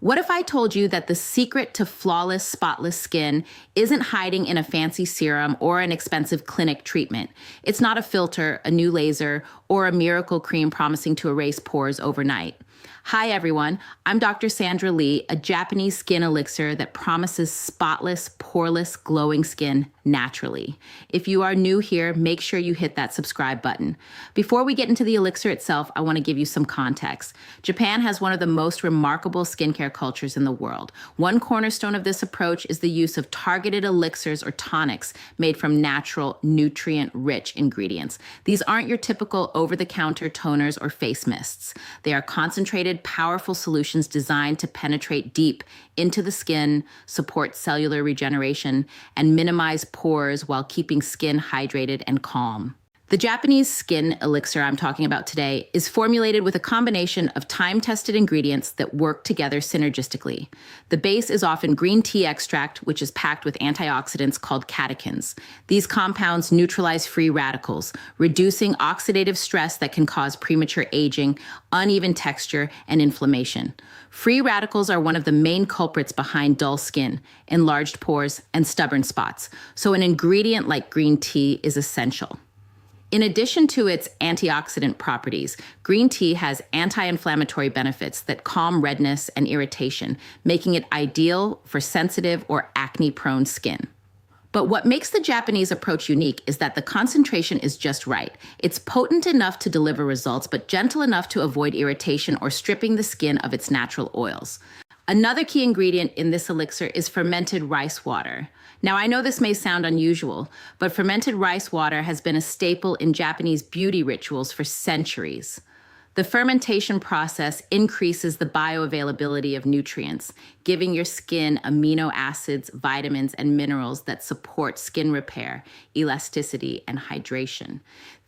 What if I told you that the secret to flawless, spotless skin isn't hiding in a fancy serum or an expensive clinic treatment? It's not a filter, a new laser, or a miracle cream promising to erase pores overnight. Hi, everyone. I'm Dr. Sandra Lee, a Japanese skin elixir that promises spotless, poreless, glowing skin naturally. If you are new here, make sure you hit that subscribe button. Before we get into the elixir itself, I want to give you some context. Japan has one of the most remarkable skincare cultures in the world. One cornerstone of this approach is the use of targeted elixirs or tonics made from natural, nutrient-rich ingredients. These aren't your typical over-the-counter toners or face mists. They are concentrated, powerful solutions designed to penetrate deep into the skin, support cellular regeneration, and minimize pores while keeping skin hydrated and calm. The Japanese skin elixir I'm talking about today is formulated with a combination of time-tested ingredients that work together synergistically. The base is often green tea extract, which is packed with antioxidants called catechins. These compounds neutralize free radicals, reducing oxidative stress that can cause premature aging, uneven texture, and inflammation. Free radicals are one of the main culprits behind dull skin, enlarged pores, and stubborn spots, so an ingredient like green tea is essential. In addition to its antioxidant properties, green tea has anti-inflammatory benefits that calm redness and irritation, making it ideal for sensitive or acne-prone skin. But what makes the Japanese approach unique is that the concentration is just right. It's potent enough to deliver results, but gentle enough to avoid irritation or stripping the skin of its natural oils. Another key ingredient in this elixir is fermented rice water. Now, I know this may sound unusual, but fermented rice water has been a staple in Japanese beauty rituals for centuries. The fermentation process increases the bioavailability of nutrients, giving your skin amino acids, vitamins, and minerals that support skin repair, elasticity, and hydration.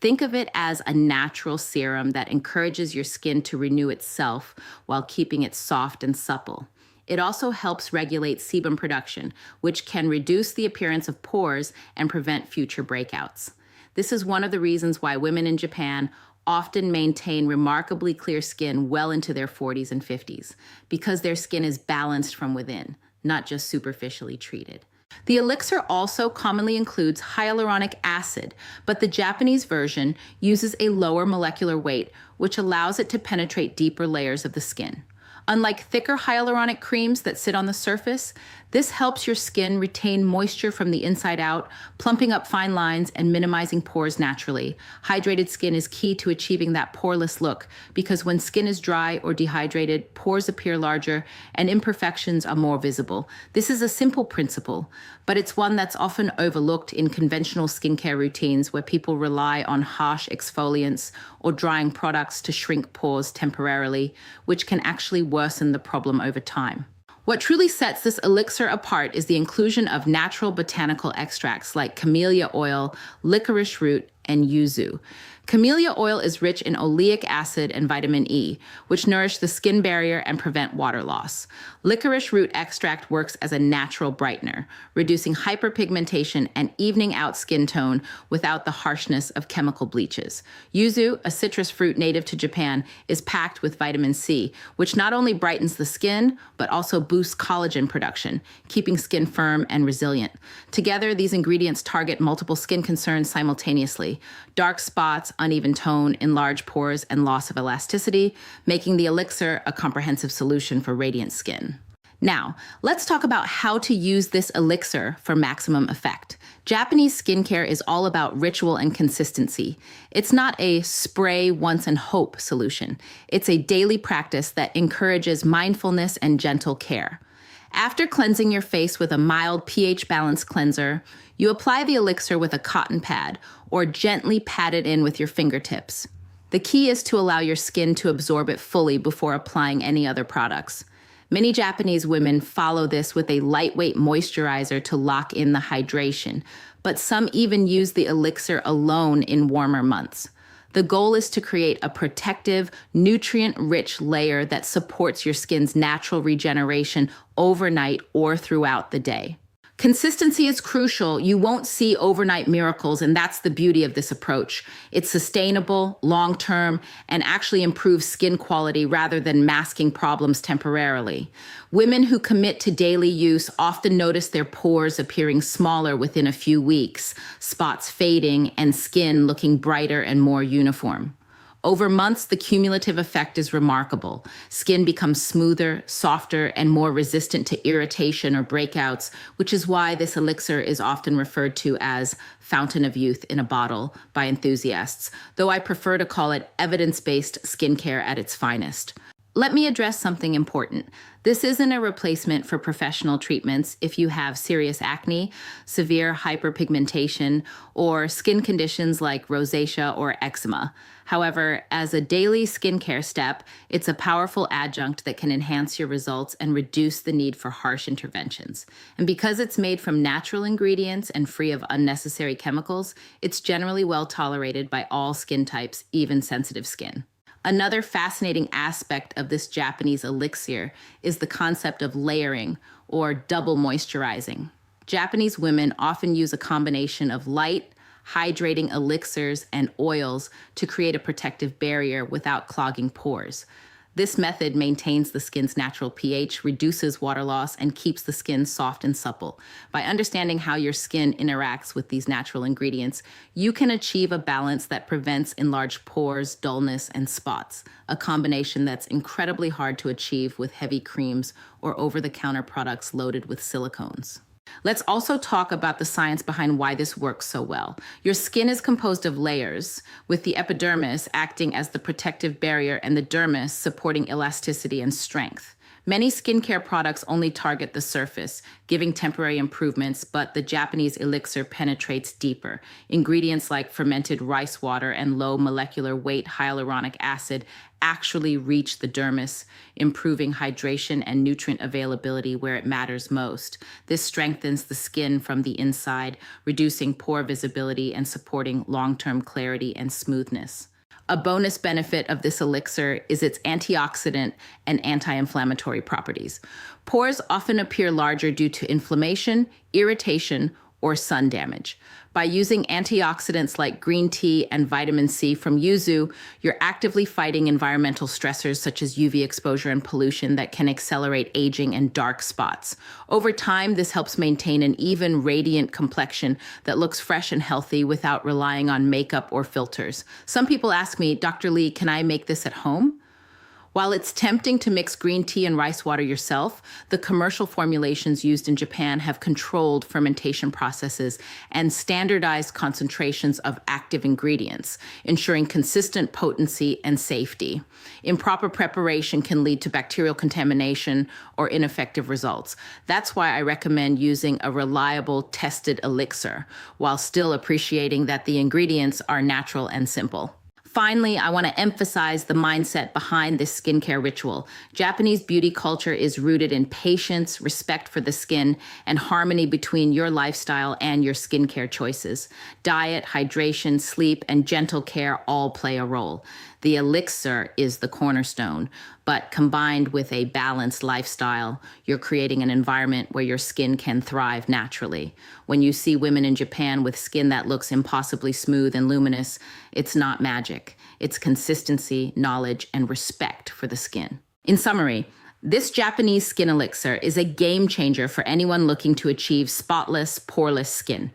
Think of it as a natural serum that encourages your skin to renew itself while keeping it soft and supple. It also helps regulate sebum production, which can reduce the appearance of pores and prevent future breakouts. This is one of the reasons why women in Japan often maintain remarkably clear skin well into their 40s and 50s, because their skin is balanced from within, not just superficially treated. The elixir also commonly includes hyaluronic acid, but the Japanese version uses a lower molecular weight, which allows it to penetrate deeper layers of the skin. Unlike thicker hyaluronic creams that sit on the surface, this helps your skin retain moisture from the inside out, plumping up fine lines and minimizing pores naturally. Hydrated skin is key to achieving that poreless look, because when skin is dry or dehydrated, pores appear larger and imperfections are more visible. This is a simple principle, but it's one that's often overlooked in conventional skincare routines where people rely on harsh exfoliants or drying products to shrink pores temporarily, which can actually worsen the problem over time. What truly sets this elixir apart is the inclusion of natural botanical extracts like camellia oil, licorice root, and yuzu. Camellia oil is rich in oleic acid and vitamin E, which nourish the skin barrier and prevent water loss. Licorice root extract works as a natural brightener, reducing hyperpigmentation and evening out skin tone without the harshness of chemical bleaches. Yuzu, a citrus fruit native to Japan, is packed with vitamin C, which not only brightens the skin, but also boosts collagen production, keeping skin firm and resilient. Together, these ingredients target multiple skin concerns simultaneously: dark spots, uneven tone, enlarged pores, and loss of elasticity, making the elixir a comprehensive solution for radiant skin. Now, let's talk about how to use this elixir for maximum effect. Japanese skincare is all about ritual and consistency. It's not a spray once and hope solution. It's a daily practice that encourages mindfulness and gentle care. After cleansing your face with a mild pH-balanced cleanser, you apply the elixir with a cotton pad or gently pat it in with your fingertips. The key is to allow your skin to absorb it fully before applying any other products. Many Japanese women follow this with a lightweight moisturizer to lock in the hydration, but some even use the elixir alone in warmer months. The goal is to create a protective, nutrient-rich layer that supports your skin's natural regeneration overnight or throughout the day. Consistency is crucial. You won't see overnight miracles, and that's the beauty of this approach. It's sustainable, long-term, and actually improves skin quality rather than masking problems temporarily. Women who commit to daily use often notice their pores appearing smaller within a few weeks, spots fading, and skin looking brighter and more uniform. Over months, the cumulative effect is remarkable. Skin becomes smoother, softer, and more resistant to irritation or breakouts, which is why this elixir is often referred to as fountain of youth in a bottle by enthusiasts, though I prefer to call it evidence-based skincare at its finest. Let me address something important. This isn't a replacement for professional treatments if you have serious acne, severe hyperpigmentation, or skin conditions like rosacea or eczema. However, as a daily skincare step, it's a powerful adjunct that can enhance your results and reduce the need for harsh interventions. And because it's made from natural ingredients and free of unnecessary chemicals, it's generally well tolerated by all skin types, even sensitive skin. Another fascinating aspect of this Japanese elixir is the concept of layering or double moisturizing. Japanese women often use a combination of light, hydrating elixirs and oils to create a protective barrier without clogging pores. This method maintains the skin's natural pH, reduces water loss, and keeps the skin soft and supple. By understanding how your skin interacts with these natural ingredients, you can achieve a balance that prevents enlarged pores, dullness, and spots, a combination that's incredibly hard to achieve with heavy creams or over-the-counter products loaded with silicones. Let's also talk about the science behind why this works so well. Your skin is composed of layers, with the epidermis acting as the protective barrier and the dermis supporting elasticity and strength. Many skincare products only target the surface, giving temporary improvements, but the Japanese elixir penetrates deeper. Ingredients like fermented rice water and low molecular weight hyaluronic acid actually reach the dermis, improving hydration and nutrient availability where it matters most. This strengthens the skin from the inside, reducing pore visibility and supporting long-term clarity and smoothness. A bonus benefit of this elixir is its antioxidant and anti-inflammatory properties. Pores often appear larger due to inflammation, irritation, or sun damage. By using antioxidants like green tea and vitamin C from yuzu, you're actively fighting environmental stressors such as UV exposure and pollution that can accelerate aging and dark spots. Over time, this helps maintain an even, radiant complexion that looks fresh and healthy without relying on makeup or filters. Some people ask me, Dr. Lee, can I make this at home? While it's tempting to mix green tea and rice water yourself, the commercial formulations used in Japan have controlled fermentation processes and standardized concentrations of active ingredients, ensuring consistent potency and safety. Improper preparation can lead to bacterial contamination or ineffective results. That's why I recommend using a reliable, tested elixir, while still appreciating that the ingredients are natural and simple. Finally, I want to emphasize the mindset behind this skincare ritual. Japanese beauty culture is rooted in patience, respect for the skin, and harmony between your lifestyle and your skincare choices. Diet, hydration, sleep, and gentle care all play a role. The elixir is the cornerstone, but combined with a balanced lifestyle, you're creating an environment where your skin can thrive naturally. When you see women in Japan with skin that looks impossibly smooth and luminous, it's not magic. It's consistency, knowledge, and respect for the skin. In summary, this Japanese skin elixir is a game changer for anyone looking to achieve spotless, poreless skin.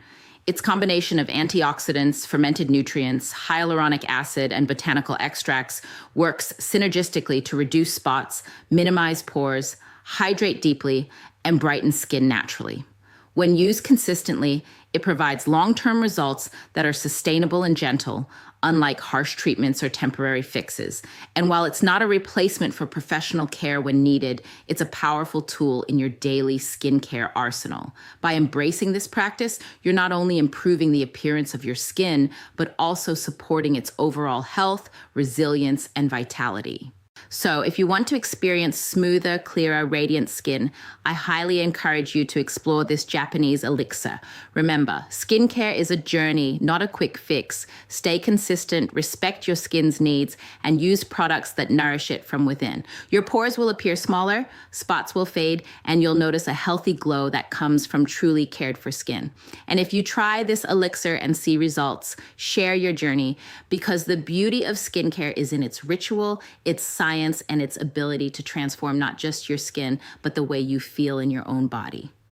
Its combination of antioxidants, fermented nutrients, hyaluronic acid, and botanical extracts works synergistically to reduce spots, minimize pores, hydrate deeply, and brighten skin naturally. When used consistently, it provides long-term results that are sustainable and gentle, unlike harsh treatments or temporary fixes. And while it's not a replacement for professional care when needed, it's a powerful tool in your daily skincare arsenal. By embracing this practice, you're not only improving the appearance of your skin, but also supporting its overall health, resilience, and vitality. So if you want to experience smoother, clearer, radiant skin, I highly encourage you to explore this Japanese elixir. Remember, skincare is a journey, not a quick fix. Stay consistent, respect your skin's needs, and use products that nourish it from within. Your pores will appear smaller, spots will fade, and you'll notice a healthy glow that comes from truly cared for skin. And if you try this elixir and see results, share your journey, because the beauty of skincare is in its ritual, its science, and its ability to transform not just your skin, but the way you feel in your own body.